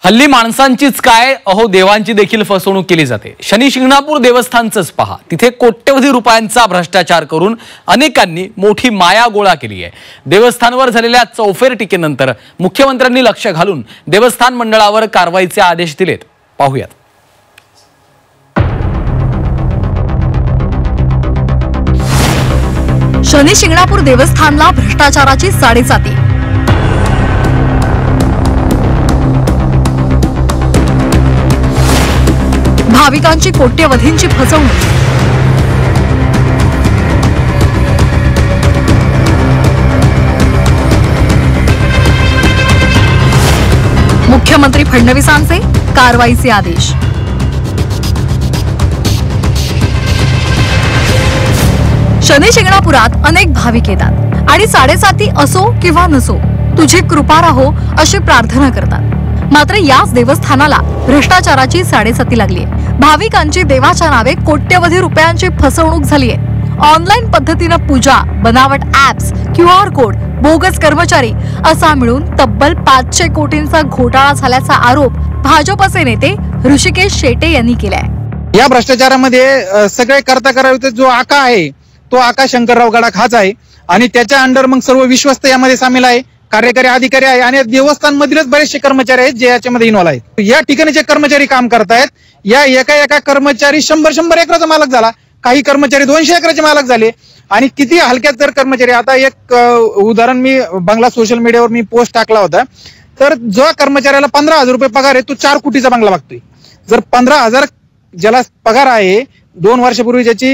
हल्ली माणसांचीच काय अहो देवांची देखील फसवणूक केली जाते। शनी शिंगणापूर देवस्थानचंच पहा, तिथे कोट्यवधी रुपयांचा भ्रष्टाचार करून अनेकांनी मोठी माया गोळा केली आहे। देवस्थानवर झालेल्या चौफेर टीकेनंतर मुख्यमंत्र्यांनी लक्ष घालून देवस्थान मंडळावर कारवाईचे आदेश दिलेत। पाहूयात। शनी शिंगणापूर देवस्थानला भ्रष्टाचाराची साडेसाती। भाविकांची कोट्यवधींची फसवणूक। मुख्यमंत्री फडणवीसांचे कारवाईचे आदेश। शनी शिंगणापुरात अनेक भाविक येतात आणि साडेसाती असो किंवा नसो तुझी कृपा राहो अशी प्रार्थना करतात। मात्र याच देवस्थानाला भ्रष्टाचाराची साडेसाती लागली आहे। भाविकांची देवाच्या नावे कोट्यवधी रुपयांची फसवणूक झाली आहे। ऑनलाईन पद्धतीने पूजा, बनावट ऍप्स, QR कोड, बोगस कर्मचारी असा मिळून तब्बल 500 कोटींचा घोटाळा झाल्याचा आरोप भाजपचे नेते ऋषिकेश शेटे यांनी केलाय। या भ्रष्टाचारामध्ये सगळे करता करावे जो आका आहे तो आका शंकरराव गडाख हाच आहे आणि त्याच्या अंडर मग सर्व विश्वस्त यामध्ये सामील आहे, कार्यकारी अधिकारी आहे आणि देवस्थान मधीलच बरेचसे कर्मचारी आहेत जे याच्यामध्ये इन्व्हॉल्व आहेत। या ठिकाणी जे कर्मचारी काम करतायत या एका कर्मचारी 100 एकराचा मालक झाला, काही कर्मचारी 200 एकराचे मालक झाले आणि किती हलक्यात जर कर्मचारी। आता एक उदाहरण मी बंगला सोशल मीडियावर मी पोस्ट टाकला होता, तर जो कर्मचाऱ्याला 15,000 रुपये पगार आहे तो 4 कोटीचा बंगला मागतोय। जर 15,000 ज्याला पगार आहे 2 वर्षापूर्वी ज्याची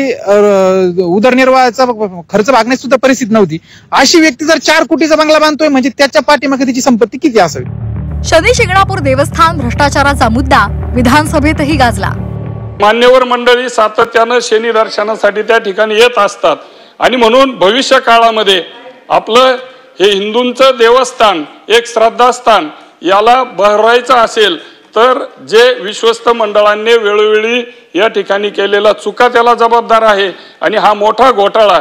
उदरनिर्वाहाचा खर्च भागण्याची सुद्धा परिस्थिती नव्हती, अशी व्यक्ती जर 4 कोटीचा बंगला बांधतोय म्हणजे त्याच्या पाठीमागे तिची संपत्ती किती असावी। शनी शिंगणापूर देवस्थान भ्रष्टाचाराचा मुद्दा विधानसभेतही गाजला। मान्यवर मंडळी सातत्याने शनी दर्शनासाठी त्या ठिकाणी येत असतात आणि म्हणून भविष्य काळामध्ये आपलं हे हिंदूंचं देवस्थान एक श्रद्धास्थान याला बहरायचं असेल तर जे विश्वस्त मंडळांनी वेळोवेळी या ठिकाणी केलेला चुका त्याला जबाबदार आहे। आणि हा मोठा घोटाळा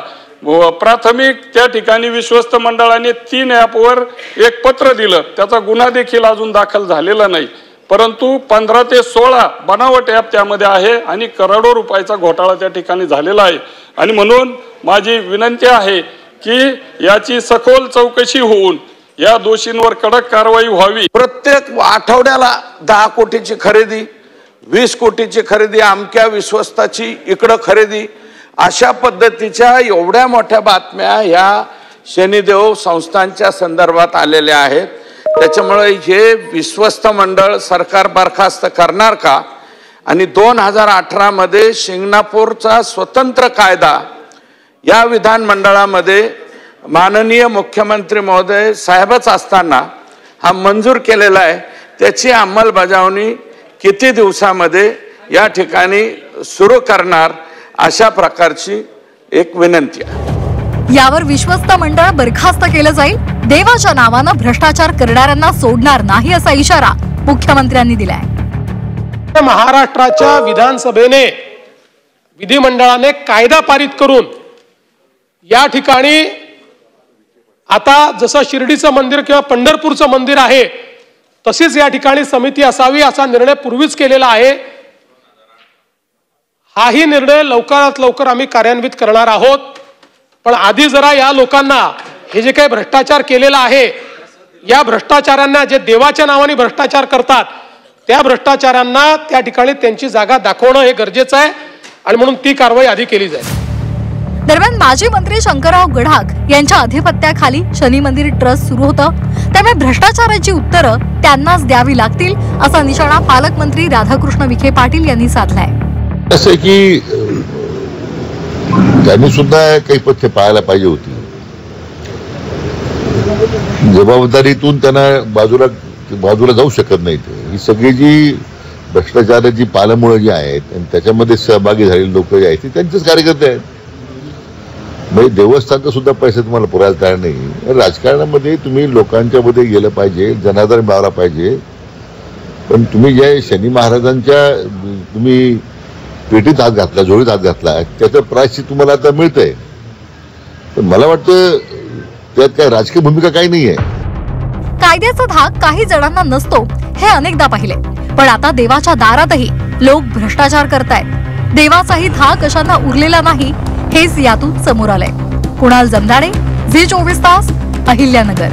प्राथमिक त्या ठिकाणी विश्वस्त मंडळाने 3 ॲपवर एक पत्र दिलं, त्याचा गुन्हा देखील अजून दाखल झालेला नाही, परंतु 15 ते 16 बनावट ॲप त्यामध्ये आहे आणि करोडो रुपयाचा घोटाळा त्या ठिकाणी झालेला आहे। आणि म्हणून माझी विनंती आहे की याची सखोल चौकशी होऊन या दोषींवर कडक कारवाई व्हावी। प्रत्येक आठवड्याला 10 कोटीची खरेदी, 20 कोटीची खरेदी, अमक्या विश्वस्ताची इकडं खरेदी, अशा पद्धतीच्या एवढ्या मोठ्या बातम्या या शनिदेव संस्थांच्या संदर्भात आलेल्या आहेत। त्याच्यामुळे हे विश्वस्त मंडळ सरकार बरखास्त करणार का? आणि 2018 मध्ये शिंगणापूरचा स्वतंत्र कायदा या विधानमंडळामध्ये माननीय मुख्यमंत्री महोदय साहेबच असताना हा मंजूर केलेला आहे, त्याची अंमलबजावणी किती दिवसामध्ये या ठिकाणी सुरू करणार अशा प्रकारची एक विनंती आहे। यावर विश्वस्त मंडळ बरखास्त केलं जाईल, देवाच्या नावानं भ्रष्टाचार करणाऱ्यांना सोडणार नाही असा इशारा मुख्यमंत्र्यांनी दिलाय। महाराष्ट्राच्या विधानसभेने विधिमंडळाने कायदा पारित करून या ठिकाणी आता जसं शिर्डीचं मंदिर किंवा पंढरपूरचं मंदिर आहे तशीच या ठिकाणी समिती असावी असा निर्णय पूर्वीच केलेला आहे। हाही निर्णय लवकरात लवकर आम्ही कार्यान्वित करणार आहोत। पण आधी जरा या लोकांना हे जे काही भ्रष्टाचार केलेला आहे या भ्रष्टाचारांना, जे देवाच्या नावाने भ्रष्टाचार करतात त्या भ्रष्टाचारांना त्या ठिकाणी त्यांची जागा दाखवणं हे गरजेचं आहे आणि म्हणून ती कारवाई आधी केली जाईल। दरम्यान माजी मंत्री शंकरराव गडाख यांच्या अधिपत्याखाली शनी मंदिर ट्रस्ट सुरू होतं, त्यामुळे भ्रष्टाचाराची उत्तरं त्यांनाच द्यावी लागतील असा निशाणा पालकमंत्री राधाकृष्ण विखे पाटील यांनी साधलाय। असं की त्यांनी सुद्धा काही पथ्य पाहायला पाहिजे होती, जबाबदारीतून त्यांना बाजूला जाऊ शकत नाही। ही सगळी जी भ्रष्टाचाराची पालमुळं जी आहेत आणि त्याच्यामध्ये सहभागी झालेली लोक जे आहेत ते त्यांचेच कार्यकर्ते आहेत। म्हणजे देवस्थानचा सुद्धा पैसे तुम्हाला पुरायला तयार नाही। राजकारणामध्ये तुम्ही लोकांच्या मध्ये गेलं पाहिजे, जनाधार मिळवला पाहिजे, पण तुम्ही जे शनी महाराजांच्या तुम्ही पेटीत हात घातला, झोळीत हात घातला, त्याचं प्रायश्चित तुम्हाला आता मिळतंय। पण मला वाटतं त्यात काय राजकीय भूमिका काही नाहीये। कायद्याचा धाक काही जणांना नसतो हे अनेकदा पाहिले, पण आता देवाच्या दारातही लोक भ्रष्टाचार करतायत. देवाचाही धाक कशांना उरलेला नाही हेच यातून समोर आलंय. कुणाल जमदाडे, झी 24 तास, अहिल्यानगर.